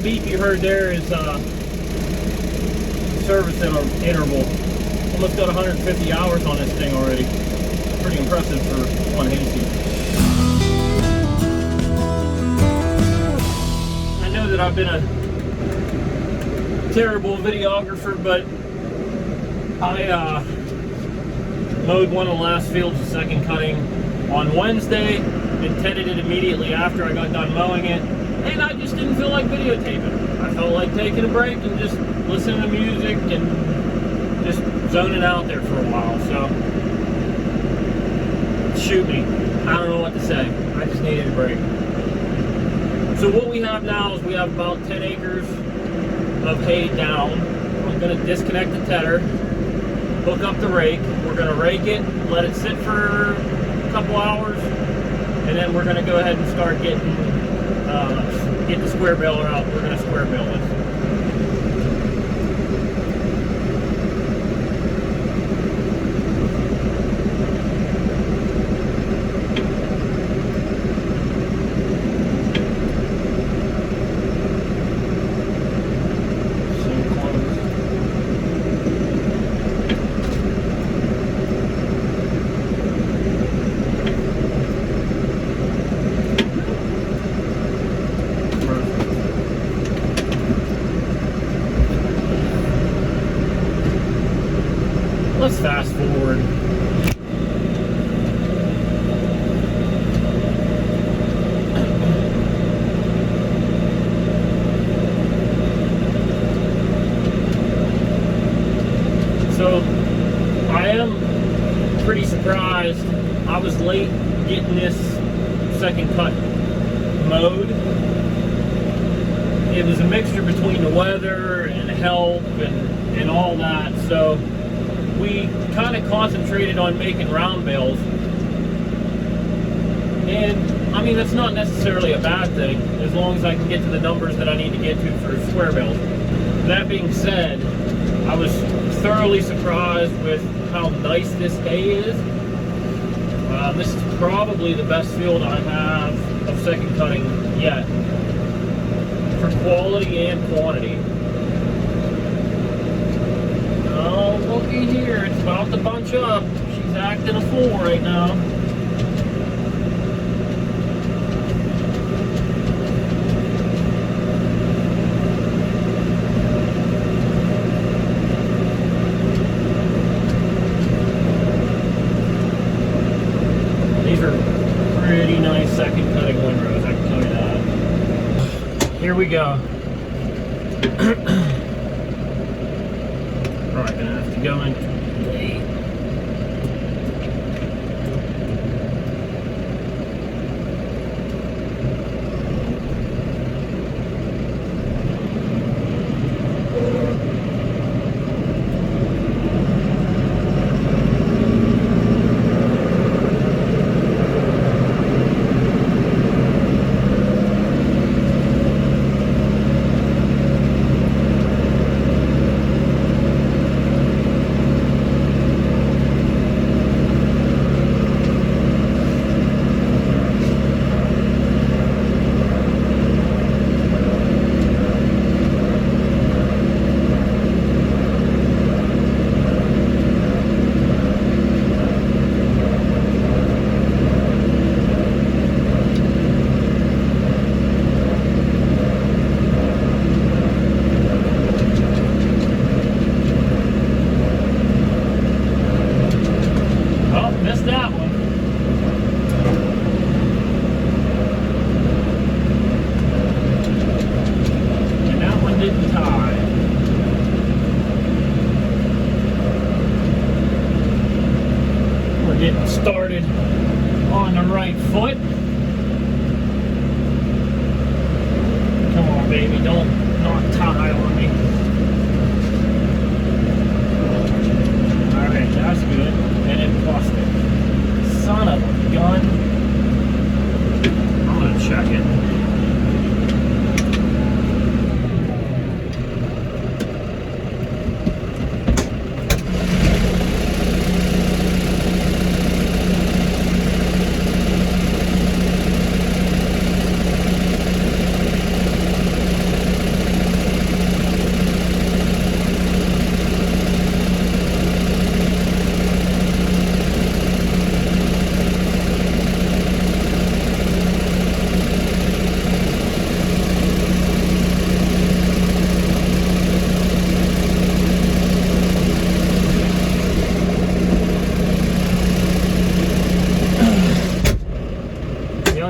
little beep you heard there is service interval. Almost got 150 hours on this thing already. Pretty impressive for one hayseed. I know that I've been a terrible videographer, but I mowed one of the last fields of second cutting on Wednesday and tedded it immediately after I got done mowing it, and I just didn't feel like videotaping. I felt like taking a break and just listening to music and just zoning out there for a while. So shoot me, I don't know what to say. I just needed a break. So what we have now is we have about 10 acres of hay down. I'm going to disconnect the tedder, hook up the rake. We're going to rake it, let it sit for a couple hours, and then we're going to go ahead and start get the square baler out. We're going to square bale it. Let's fast forward. So I am pretty surprised. I was late getting this second cut mowed. It was a mixture between the weather and help and all that. So we kind of concentrated on making round bales, and I mean, that's not necessarily a bad thing as long as I can get to the numbers that I need to get to for square bales. That being said, I was thoroughly surprised with how nice this hay is. This is probably the best field I have of second cutting yet for quality and quantity. Oh, looky here, it's about to bunch up. She's acting a fool right now. These are pretty nice second cutting windrows, I can tell you that. Here we go. Probably gonna have to go in late. Getting started on the right foot. Come on, baby, don't knock tie on me. Alright, that's good. And it busted. Son of a gun. I'm gonna check it.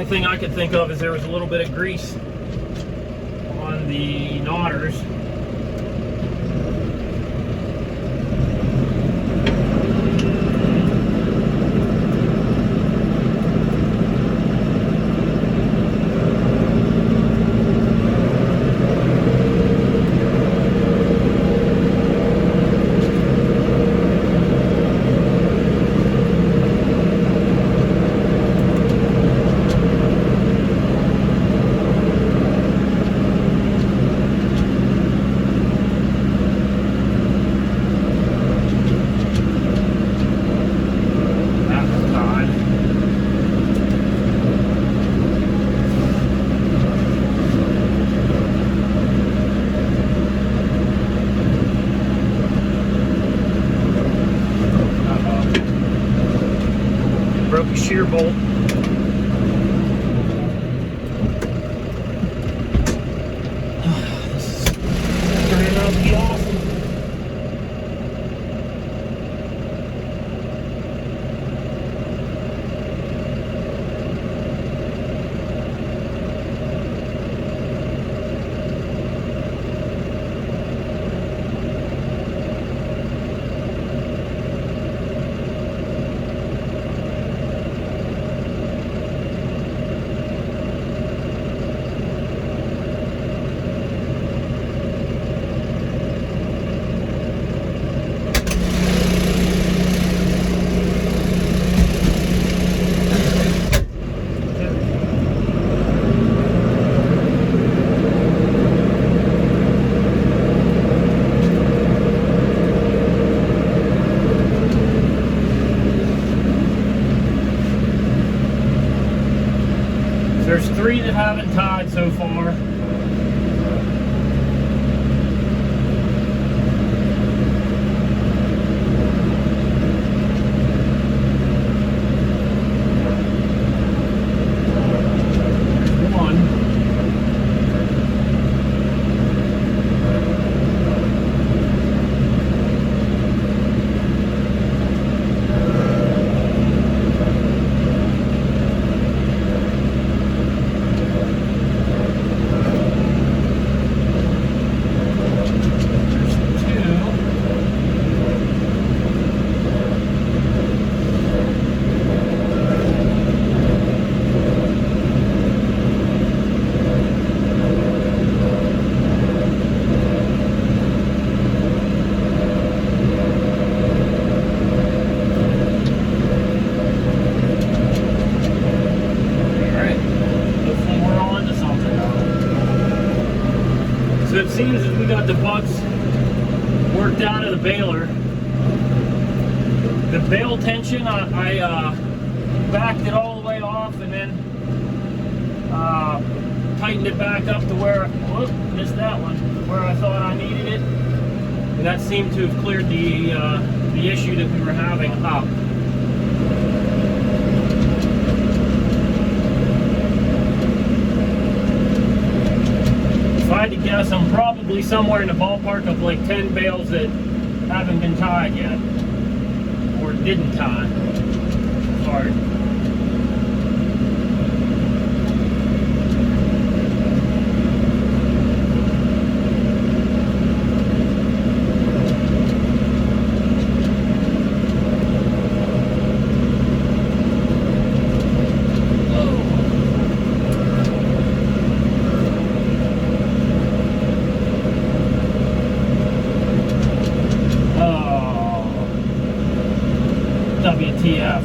only thing I could think of is there was a little bit of grease on the knotters. Broke a shear bolt. This is turning out to be awesome. There's 3 that haven't tied so far. So it seems as we got the bucks worked out of the baler. The bale tension, I backed it all the way off and then tightened it back up to where, whoop, missed that one, where I thought I needed it. And that seemed to have cleared the issue that we were having up. If I had to guess, I'm probably somewhere in the ballpark of like 10 bales that haven't been tied yet, or didn't tie. Sorry. WTF.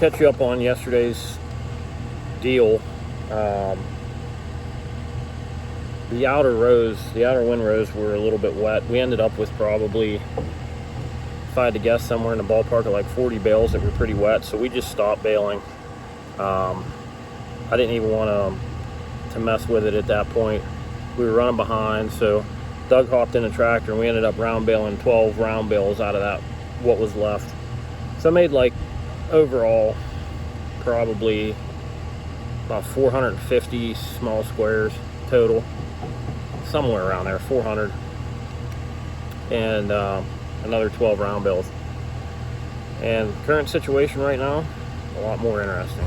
catch you up on yesterday's deal. The outer windrows were a little bit wet. We ended up with probably, if I had to guess, somewhere in the ballpark of like 40 bales that were pretty wet, so we just stopped baling. I didn't even want to mess with it at that point. We were running behind, so Doug hopped in a tractor and we ended up round baling 12 round bales out of that, what was left. So I made like overall probably about 450 small squares total, somewhere around there, 400, and another 12 round bales. And current situation right now, a lot more interesting.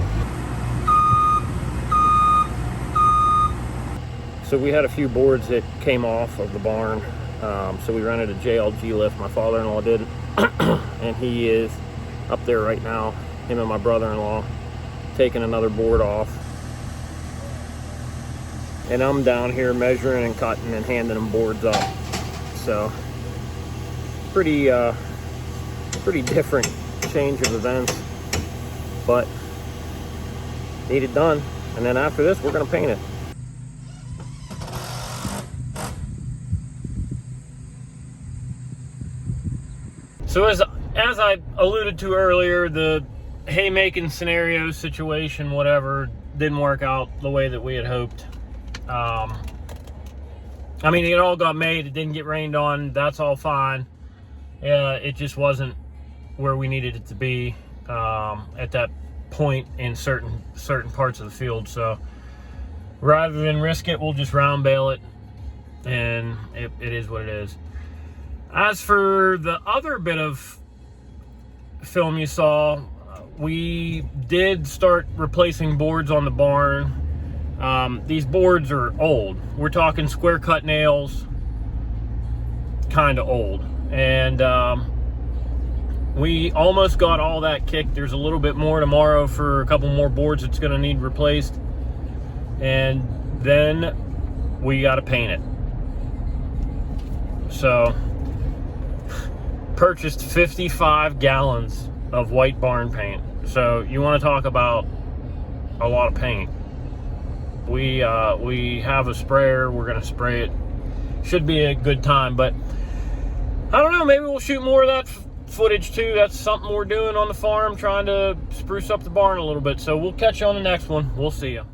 So we had a few boards that came off of the barn, so we rented a JLG lift, my father-in-law did, and he is up there right now, him and my brother-in-law, taking another board off. And I'm down here measuring and cutting and handing them boards up. So pretty different change of events, but need it done. And then after this, we're gonna paint it. So as I alluded to earlier, the haymaking scenario situation, whatever, didn't work out the way that we had hoped. I mean, it all got made, it didn't get rained on, that's all fine. It just wasn't where we needed it to be at that point in certain parts of the field. So rather than risk it, we'll just round bale it, and it is what it is. As for the other bit of film you saw, we did start replacing boards on the barn. These boards are old. We're talking square cut nails, kind of old. And we almost got all that kicked. There's a little bit more tomorrow for a couple more boards that's going to need replaced. And then we got to paint it. So, purchased 55 gallons of white barn paint. So you want to talk about a lot of paint. We have a sprayer. We're gonna spray it. Should be a good time, but I don't know, maybe we'll shoot more of that footage too. That's something we're doing on the farm, trying to spruce up the barn a little bit. So we'll catch you on the next one. We'll see you.